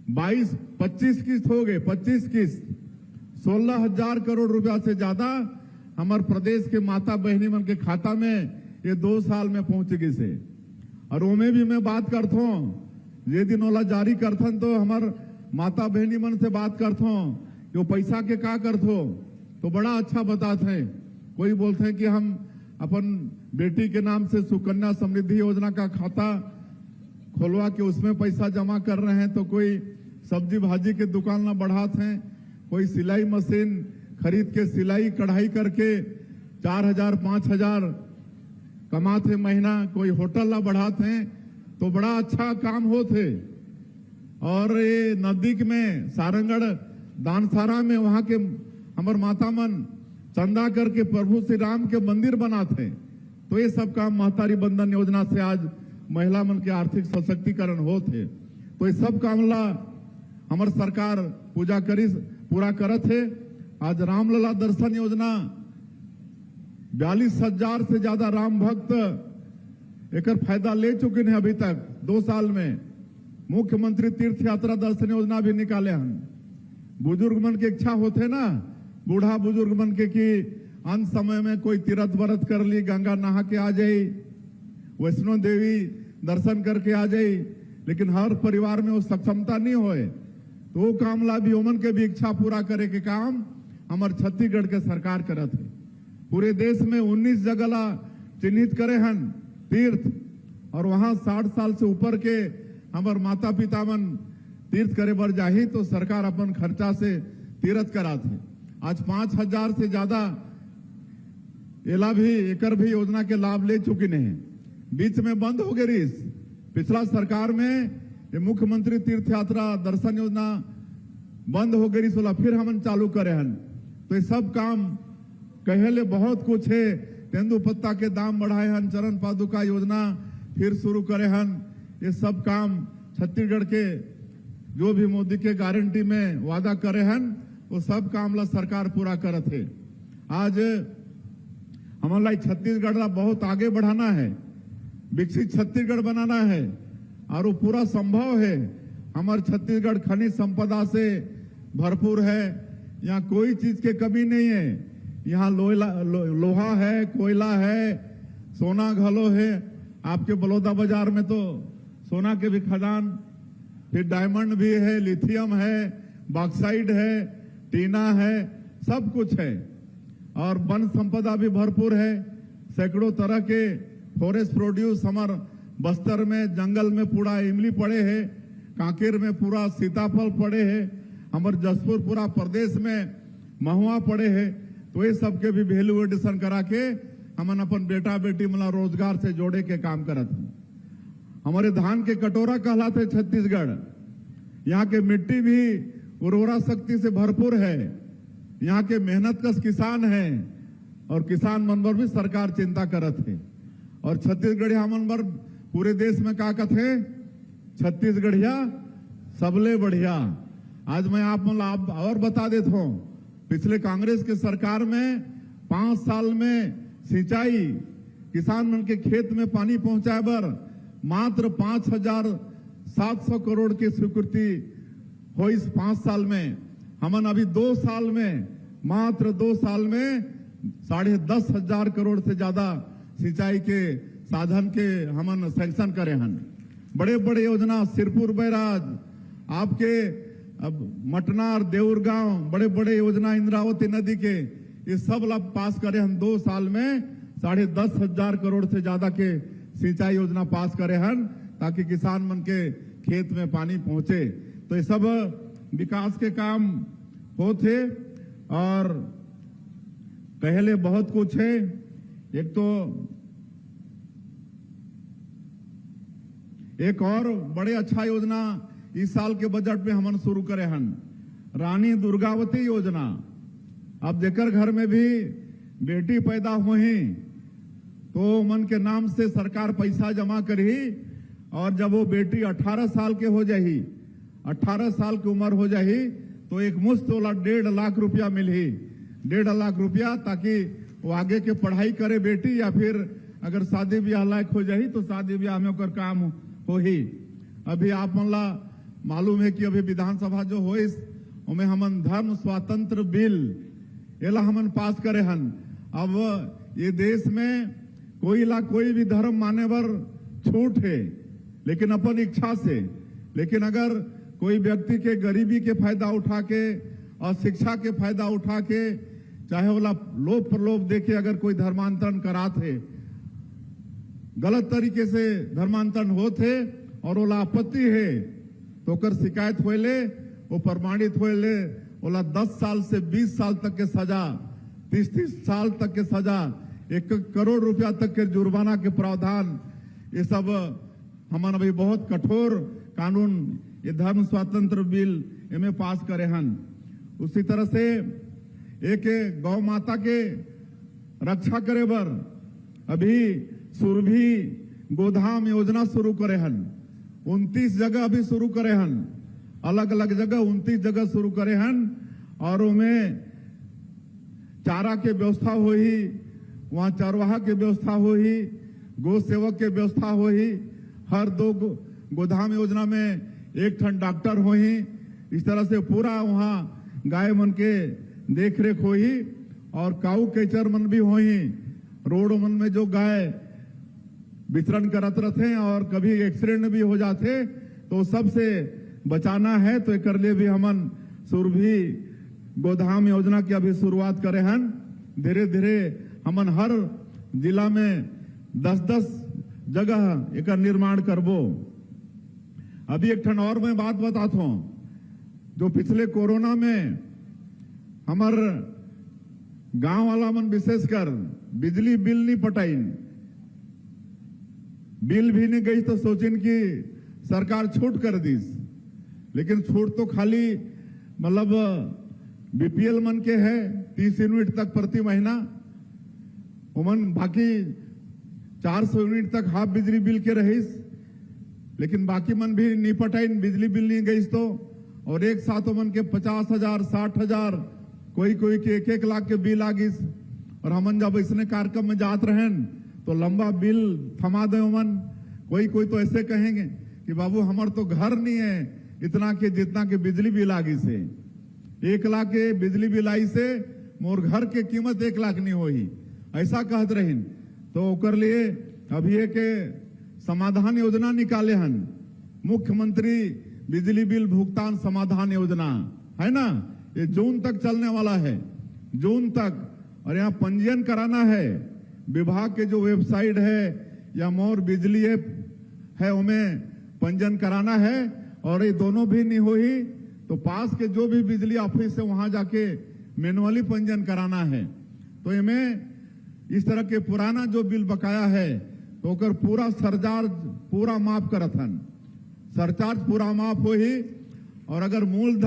25 किस्त हो गए, 25 किस्त 16,000 करोड़ रुपया से ज्यादा हमारे प्रदेश के माता बहनी मन के खाता में ये 2 साल में पहुंच गई से। और ओमे भी मैं बात करता हूं, ये दिन ओला जारी करथन तो हमार माता बहनी मन से बात करता हूं कि वो पैसा के का करथो तो बड़ा अच्छा बताते हैं। कोई बोलते हैं कि हम अपन बेटी के नाम से सुकन्या समृद्धि योजना का खाता खोलवा के उसमें पैसा जमा कर रहे हैं, तो कोई सब्जी भाजी के दुकान ना बढ़ाते हैं, कोई सिलाई मशीन खरीद के सिलाई कढ़ाई करके 4,000 5,000 कमाते महीना, कोई होटल ला बढ़ाते हैं, तो बड़ा अच्छा काम होते। और ये नजदीक में सारंगढ़ दानसारा में वहां के हमार माता मन चंदा करके प्रभु श्री राम के मंदिर बनाते, तो ये सब काम महतारी बंधन योजना से आज महिला मन के आर्थिक सशक्तिकरण होते। तो ये सब काम ला हमार सरकार पूरा करत है। आज रामलला दर्शन योजना 42,000 से ज्यादा राम भक्त एक फायदा ले चुके हैं अभी तक 2 साल में। मुख्यमंत्री तीर्थ यात्रा दर्शन योजना भी निकाले हैं। बुजुर्ग मन की इच्छा होते ना, बूढ़ा बुजुर्ग मन के कि अंत समय में कोई तीर्थ व्रत कर ली, गंगा नहा के आ जाई, वैष्णो देवी दर्शन करके आ जाई, लेकिन हर परिवार में वो सक्षमता नहीं होए, तो वो काम ला भी ओमन के भी इच्छा पूरा करे के काम हमार छत्तीसगढ़ के सरकार करत है। पूरे देश में 19 जगह ला चिन्हित करे हन तीर्थ, और वहां 60 साल से ऊपर के हमार माता पिता मन तीर्थ करे बर जाही तो सरकार अपन खर्चा से तीर्थ कराते। आज 5,000 से ज्यादा एला भी एकर भी योजना के लाभ ले चुके हैं। बीच में बंद हो गई रिस, पिछला सरकार में ये मुख्यमंत्री तीर्थ यात्रा दर्शन योजना बंद हो गई, सोला फिर हम चालू करे हन। तो ये सब काम कहले बहुत कुछ है। तेंदुपत्ता के दाम बढ़ाए हन, चरण पादुका योजना फिर शुरू करे हन। ये सब काम छत्तीसगढ़ के जो भी मोदी के गारंटी में वादा करे हन वो सब काम ला सरकार पूरा करत है। आज हमारा छत्तीसगढ़ ला बहुत आगे बढ़ाना है, विकसित छत्तीसगढ़ बनाना है, और वो पूरा संभव है। हमारे छत्तीसगढ़ खनिज संपदा से भरपूर है, यहाँ कोई चीज की कमी नहीं है। यहाँ लोहा है, कोयला है, सोना घलो है। आपके बलौदा बाजार में तो सोना के भी खदान, फिर डायमंड भी है, लिथियम है, बॉक्साइड है, टीना है, सब कुछ है। और वन संपदा भी भरपूर है, सैकड़ों तरह के फॉरेस्ट प्रोड्यूस हमार बस्तर में जंगल में पूरा इमली पड़े है, कांकेर में पूरा सीताफल पड़े है, हमारे जसपुर पूरा प्रदेश में महुआ पड़े है। तो ये सबके भी वैल्यू एडिशन करा के हमन अपन बेटा बेटी मला रोजगार से जोड़े के काम करत हैं। हमारे धान के कटोरा कहलाते छत्तीसगढ़, यहाँ के मिट्टी भी उर्वरा शक्ति से भरपूर है, यहाँ के मेहनत कश किसान है, और किसान मन पर भी सरकार चिंता करत है। और छत्तीसगढ़िया मन पर पूरे देश में का कथे, छत्तीसगढ़िया सबले बढ़िया। आज मैं आप और बता देता हूं, पिछले कांग्रेस के सरकार में 5 साल में सिंचाई किसान मन के खेत में पानी पहुंचाए बर मात्र 5,700 करोड़ की स्वीकृति हो। इस 5 साल में हमन अभी 2 साल में, मात्र 2 साल में 10,500 करोड़ से ज्यादा सिंचाई के साधन के हमन सैंक्शन करे हन। बड़े बड़े योजना, सिरपुर बैराज, आपके अब मटनार देउरगांव, बड़े बड़े योजना, इंद्रावती नदी के, ये सब लाभ पास करे हम 2 साल में 10,500 करोड़ से ज्यादा के सिंचाई योजना पास करे हन, ताकि किसान मन के खेत में पानी पहुंचे। तो ये सब विकास के काम होते, और पहले बहुत कुछ है। एक तो एक और बड़े अच्छा योजना इस साल के बजट में हमन शुरू करे हन, रानी दुर्गावती योजना। अब जेकर घर में भी बेटी पैदा होही तो मन के नाम से सरकार पैसा जमा करही, और जब वो बेटी 18 साल के हो जाही, 18 साल की उम्र हो जाही, तो एक मुश्त वाला 1.5 लाख रुपया मिलही, 1.5 लाख रुपया, ताकि वो आगे के पढ़ाई करे बेटी, या फिर अगर शादी ब्याह लायक हो जाही तो शादी ब्याह में ओकर काम हो ही। अभी आप मन ला मालूम है कि अभी विधानसभा जो हो इस उमें हमन धर्म स्वतंत्र बिल एला हमन पास करे हन। अब ये देश में कोई भी धर्म माने बर छूट है, लेकिन अपन इच्छा से। लेकिन अगर कोई व्यक्ति के गरीबी के फायदा उठा के और शिक्षा के फायदा उठा के चाहे वाला लोभ प्रलोभ देके अगर कोई धर्मांतरण कराते, गलत तरीके से धर्मांतरण होते और ओला आपत्ति है तो ओकर शिकायत होले, वो प्रमाणित होले, ओला 10 साल से 20 साल तक के सजा, 30 साल तक के सजा, 1 करोड़ रुपया तक के जुर्माना के प्रावधान, ये सब हमन अभी बहुत कठोर कानून ये धर्म स्वतंत्र बिल इनमें पास करे हन। उसी तरह से एक गौ माता के रक्षा करे बर अभी सुरभि गोधाम योजना शुरू करे हन। 29 जगह अभी शुरू करे हन, अलग अलग जगह 29 जगह शुरू करे हन। और उनमें चारा के व्यवस्था हो ही, वहां चरवाहा के व्यवस्था हो ही, गो सेवक के व्यवस्था हो ही, हर 2 गोधाम योजना में 1 ठन डॉक्टर हो ही। इस तरह से पूरा वहां गाय मन के देख रेख हो ही और काऊ केचर मन भी हो ही। रोड मन में जो गाय विचरण करत रहते और कभी एक्सीडेंट भी हो जाते तो सबसे बचाना है, तो एक लिए भी हमन सुरभि गोधाम योजना की अभी शुरुआत करे हन। धीरे धीरे हमन हर जिला में 10-10 जगह एक निर्माण करबो। अभी एक ठन और मैं बात बताता हूं, जो पिछले कोरोना में हमार गांव वाला मन विशेषकर बिजली बिल नहीं पटाइन, बिल भी नहीं गई तो सोचिन कि सरकार छूट कर दीस। लेकिन छूट तो खाली मतलब बीपीएल मन के है 30 यूनिट तक प्रति महीना, उमन बाकी 400 यूनिट तक हाफ बिजली बिल के रहीस। लेकिन बाकी मन भी नहीं पटाइन, बिजली बिल नहीं गई तो, और एक साथ मन के 50,000 60,000 कोई के 1-1 लाख के बिल आ गिस। और हमन जब इसने कार्यक्रम में जात रहें तो लंबा बिल थमा दे उमन। कोई तो ऐसे कहेंगे कि बाबू हमार तो घर नहीं है इतना के जितना के बिजली बिल आ गई से, 1 लाख के बिजली बिल आई से मोर घर के कीमत 1 लाख नहीं होही, ऐसा कहत रहीन। तो ओकर लिए अभी एक समाधान योजना निकाले हन, मुख्यमंत्री बिजली बिल भुगतान समाधान योजना है ना, ये जून तक चलने वाला है, जून तक। और यहाँ पंजीयन कराना है, विभाग के जो वेबसाइट है या मोर बिजली ऐप है उनमें पंजीयन कराना है। और ये दोनों भी नहीं हुई तो पास के जो भी बिजली ऑफिस है वहां जाके मैनुअली पंजीयन कराना है। तो इनमें इस तरह के पुराना जो बिल बकाया है तो ओकर पूरा सरचार्ज पूरा माफ करत हन, सरचार्ज पूरा माफ हो ही। और अगर मूल